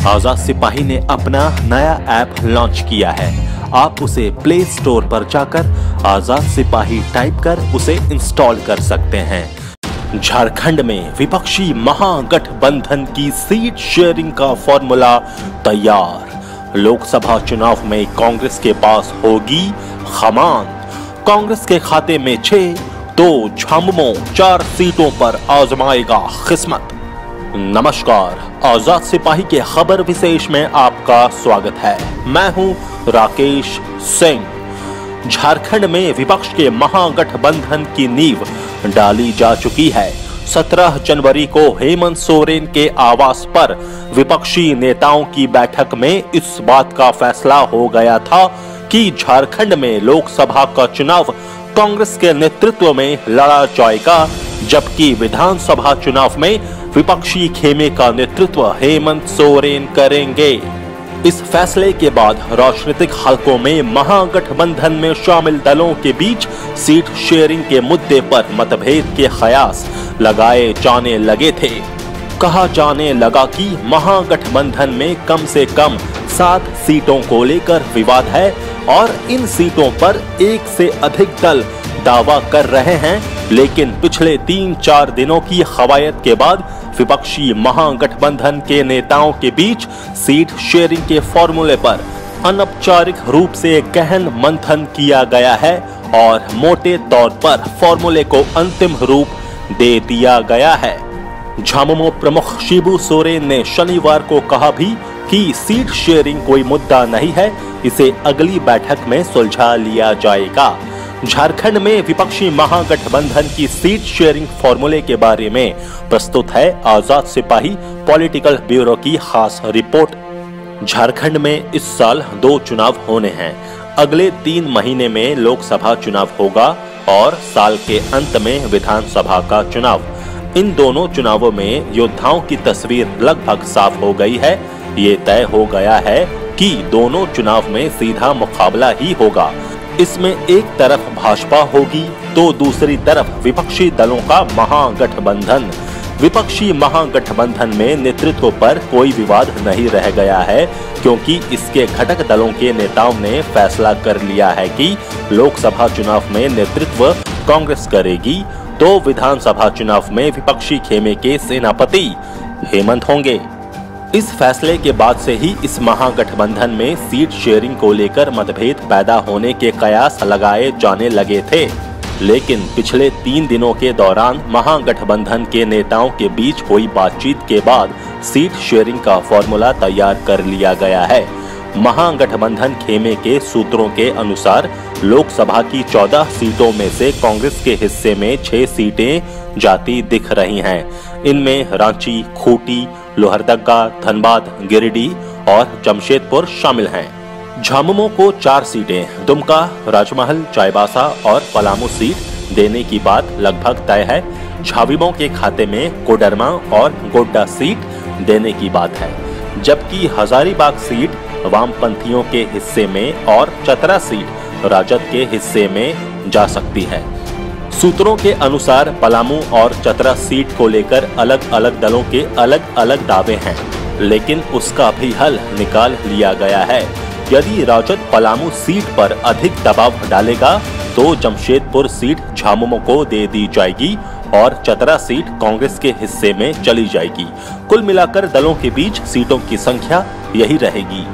आजाद सिपाही ने अपना नया ऐप लॉन्च किया है। आप उसे प्ले स्टोर पर जाकर आजाद सिपाही टाइप कर उसे इंस्टॉल कर सकते हैं। झारखंड में विपक्षी महागठबंधन की सीट शेयरिंग का फॉर्मूला तैयार। लोकसभा चुनाव में कांग्रेस के पास होगी कमान। कांग्रेस के खाते में 6 तो झामुमो 4 सीटों पर आजमाएगा किस्मत। नमस्कार, आजाद सिपाही के खबर विशेष में आपका स्वागत है। मैं हूं राकेश सिंह। झारखंड में विपक्ष के महागठबंधन की नींव डाली जा चुकी है। 17 जनवरी को हेमंत सोरेन के आवास पर विपक्षी नेताओं की बैठक में इस बात का फैसला हो गया था कि झारखंड में लोकसभा का चुनाव कांग्रेस के नेतृत्व में लड़ा जाएगा, जबकि विधानसभा चुनाव में विपक्षी खेमे का नेतृत्व हेमंत सोरेन करेंगे। इस फैसले के बाद राजनीतिक हलकों में महागठबंधन में शामिल दलों के बीच सीट शेयरिंग के मुद्दे पर मतभेद के कयास लगाए जाने लगे थे। कहा जाने लगा कि महागठबंधन में कम से कम 7 सीटों को लेकर विवाद है और इन सीटों पर एक से अधिक दल दावा कर रहे हैं, लेकिन पिछले 3-4 दिनों की कवायद के बाद विपक्षी महागठबंधन के नेताओं के बीच सीट शेयरिंग के फॉर्मूले पर अनौपचारिक रूप से गहन मंथन किया गया है और मोटे तौर पर फॉर्मूले को अंतिम रूप दे दिया गया है। झामुमो प्रमुख शिबू सोरेन ने शनिवार को कहा भी कि सीट शेयरिंग कोई मुद्दा नहीं है, इसे अगली बैठक में सुलझा लिया जाएगा। झारखंड में विपक्षी महागठबंधन की सीट शेयरिंग फॉर्मूले के बारे में प्रस्तुत है आजाद सिपाही पॉलिटिकल ब्यूरो की खास रिपोर्ट। झारखंड में इस साल 2 चुनाव होने हैं। अगले 3 महीने में लोकसभा चुनाव होगा और साल के अंत में विधानसभा का चुनाव। इन दोनों चुनावों में योद्धाओं की तस्वीर लगभग साफ हो गई है। ये तय हो गया है कि दोनों चुनाव में सीधा मुकाबला ही होगा। इसमें एक तरफ भाजपा होगी तो दूसरी तरफ विपक्षी दलों का महागठबंधन। विपक्षी महागठबंधन में नेतृत्व पर कोई विवाद नहीं रह गया है, क्योंकि इसके घटक दलों के नेताओं ने फैसला कर लिया है कि लोकसभा चुनाव में नेतृत्व कांग्रेस करेगी तो विधानसभा चुनाव में विपक्षी खेमे के सेनापति हेमंत होंगे। इस फैसले के बाद से ही इस महागठबंधन में सीट शेयरिंग को लेकर मतभेद पैदा होने के कयास लगाए जाने लगे थे, लेकिन पिछले 3 दिनों के दौरान महागठबंधन के नेताओं के बीच हुई बातचीत के बाद सीट शेयरिंग का फॉर्मूला तैयार कर लिया गया है। महागठबंधन खेमे के सूत्रों के अनुसार लोकसभा की 14 सीटों में से कांग्रेस के हिस्से में 6 सीटें जाती दिख रही हैं। इनमें रांची, खूंटी, लोहरदगा, धनबाद, गिरिडीह और जमशेदपुर शामिल हैं। झामुमो को 4 सीटें, दुमका, राजमहल, चाईबासा और पलामू सीट देने की बात लगभग तय है। झाविमो के खाते में कोडरमा और गोड्डा सीट देने की बात है, जबकि हजारीबाग सीट वामपंथियों के हिस्से में और चतरा सीट राजद के हिस्से में जा सकती है। सूत्रों के अनुसार पलामू और चतरा सीट को लेकर अलग अलग दलों के अलग अलग दावे हैं, लेकिन उसका भी हल निकाल लिया गया है। यदि राजद पलामू सीट पर अधिक दबाव डालेगा तो जमशेदपुर सीट झामुमो को दे दी जाएगी और चतरा सीट कांग्रेस के हिस्से में चली जाएगी। कुल मिलाकर दलों के बीच सीटों की संख्या यही रहेगी।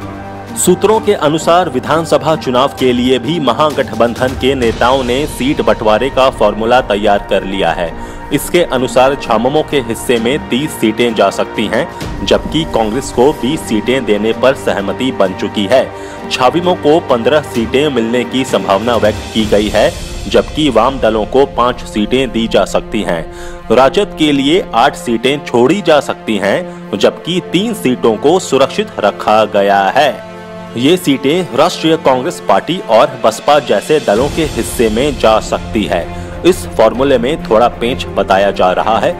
सूत्रों के अनुसार विधानसभा चुनाव के लिए भी महागठबंधन के नेताओं ने सीट बंटवारे का फॉर्मूला तैयार कर लिया है। इसके अनुसार झामुमो के हिस्से में 30 सीटें जा सकती हैं, जबकि कांग्रेस को 20 सीटें देने पर सहमति बन चुकी है। झाविमो को 15 सीटें मिलने की संभावना व्यक्त की गई है, जबकि वाम दलों को 5 सीटें दी जा सकती हैं। राजद के लिए 8 सीटें छोड़ी जा सकती हैं, जबकि 3 सीटों को सुरक्षित रखा गया है। ये सीटें राष्ट्रीय कांग्रेस पार्टी और बसपा जैसे दलों के हिस्से में जा सकती है। इस फॉर्मूले में थोड़ा पेंच बताया जा रहा है।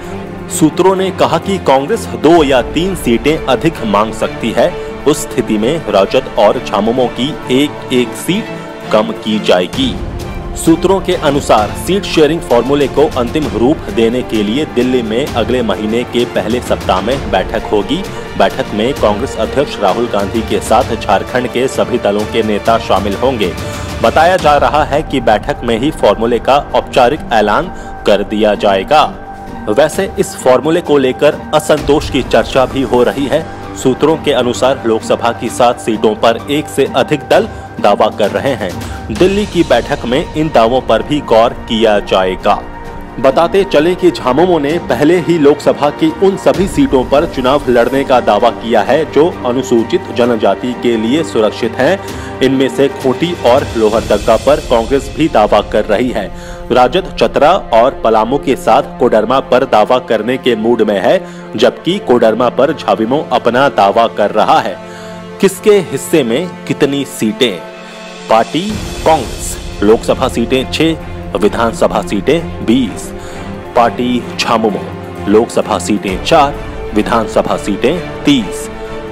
सूत्रों ने कहा कि कांग्रेस 2 या 3 सीटें अधिक मांग सकती है। उस स्थिति में राजद और झामुमो की एक सीट कम की जाएगी। सूत्रों के अनुसार सीट शेयरिंग फॉर्मूले को अंतिम रूप देने के लिए दिल्ली में अगले महीने के पहले सप्ताह में बैठक होगी। बैठक में कांग्रेस अध्यक्ष राहुल गांधी के साथ झारखंड के सभी दलों के नेता शामिल होंगे। बताया जा रहा है कि बैठक में ही फॉर्मूले का औपचारिक ऐलान कर दिया जाएगा। वैसे इस फॉर्मूले को लेकर असंतोष की चर्चा भी हो रही है। सूत्रों के अनुसार लोकसभा की 7 सीटों पर एक से अधिक दल दावा कर रहे हैं। दिल्ली की बैठक में इन दावों पर भी गौर किया जाएगा। बताते चले कि झामुमो ने पहले ही लोकसभा की उन सभी सीटों पर चुनाव लड़ने का दावा किया है जो अनुसूचित जनजाति के लिए सुरक्षित हैं। इनमें से खूंटी और लोहरदगा पर कांग्रेस भी दावा कर रही है। राजद चतरा और पलामू के साथ कोडरमा पर दावा करने के मूड में है, जबकि कोडरमा पर झाविमो अपना दावा कर रहा है। किसके हिस्से में कितनी सीटें? पार्टी कांग्रेस लोकसभा सीटें 6, विधानसभा सीटें 20। पार्टी झामुमो लोकसभा सीटें 4, विधानसभा सीटें 30।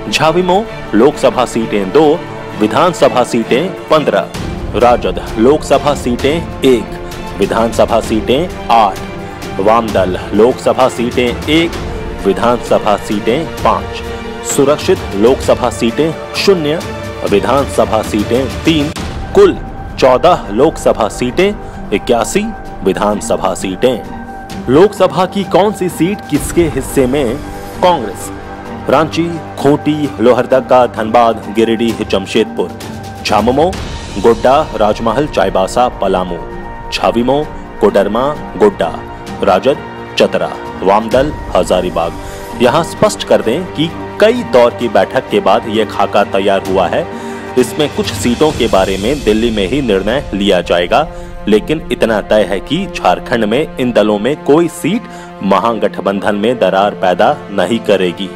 झाविमो लोकसभा सीटें 2, विधानसभा सीटें 15। राजद लोकसभा सीटें 1, विधानसभा सीटें 8। वामदल लोकसभा सीटें 1, विधानसभा सीटें 5। सुरक्षित लोकसभा सीटें 0, विधानसभा सीटें 3। कुल 14 लोकसभा सीटें, 81 विधानसभा सीटें। लोकसभा की कौन सी सीट किसके हिस्से में? कांग्रेस रांची, खूंटी, लोहरदगा, धनबाद, गिरिडीह, जमशेदपुर। झामुमो, गोड्डा, राजमहल, चाईबासा, पलामू। झाविमो, कोडरमा, गोड्डा। राजद, चतरा। वामदल, हजारीबाग। यहाँ स्पष्ट कर दें कि कई दौर की बैठक के बाद यह खाका तैयार हुआ है। इसमें कुछ सीटों के बारे में दिल्ली में ही निर्णय लिया जाएगा, लेकिन इतना तय है कि झारखंड में इन दलों में कोई सीट महागठबंधन में दरार पैदा नहीं करेगी।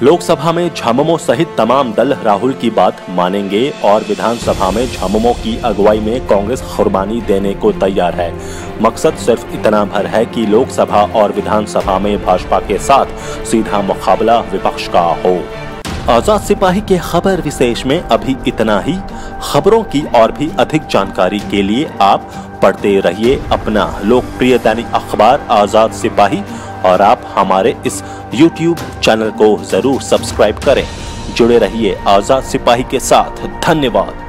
लोकसभा में झामुमो सहित तमाम दल राहुल की बात मानेंगे और विधानसभा में झामुमो की अगुवाई में कांग्रेस कुर्बानी देने को तैयार है। मकसद सिर्फ इतना भर है कि लोकसभा और विधानसभा में भाजपा के साथ सीधा मुकाबला विपक्ष का हो। आजाद सिपाही के खबर विशेष में अभी इतना ही। खबरों की और भी अधिक जानकारी के लिए आप पढ़ते रहिए अपना लोकप्रिय दैनिक अखबार आजाद सिपाही और आप हमारे इस YouTube चैनल को जरूर सब्सक्राइब करें। जुड़े रहिए आजाद सिपाही के साथ। धन्यवाद।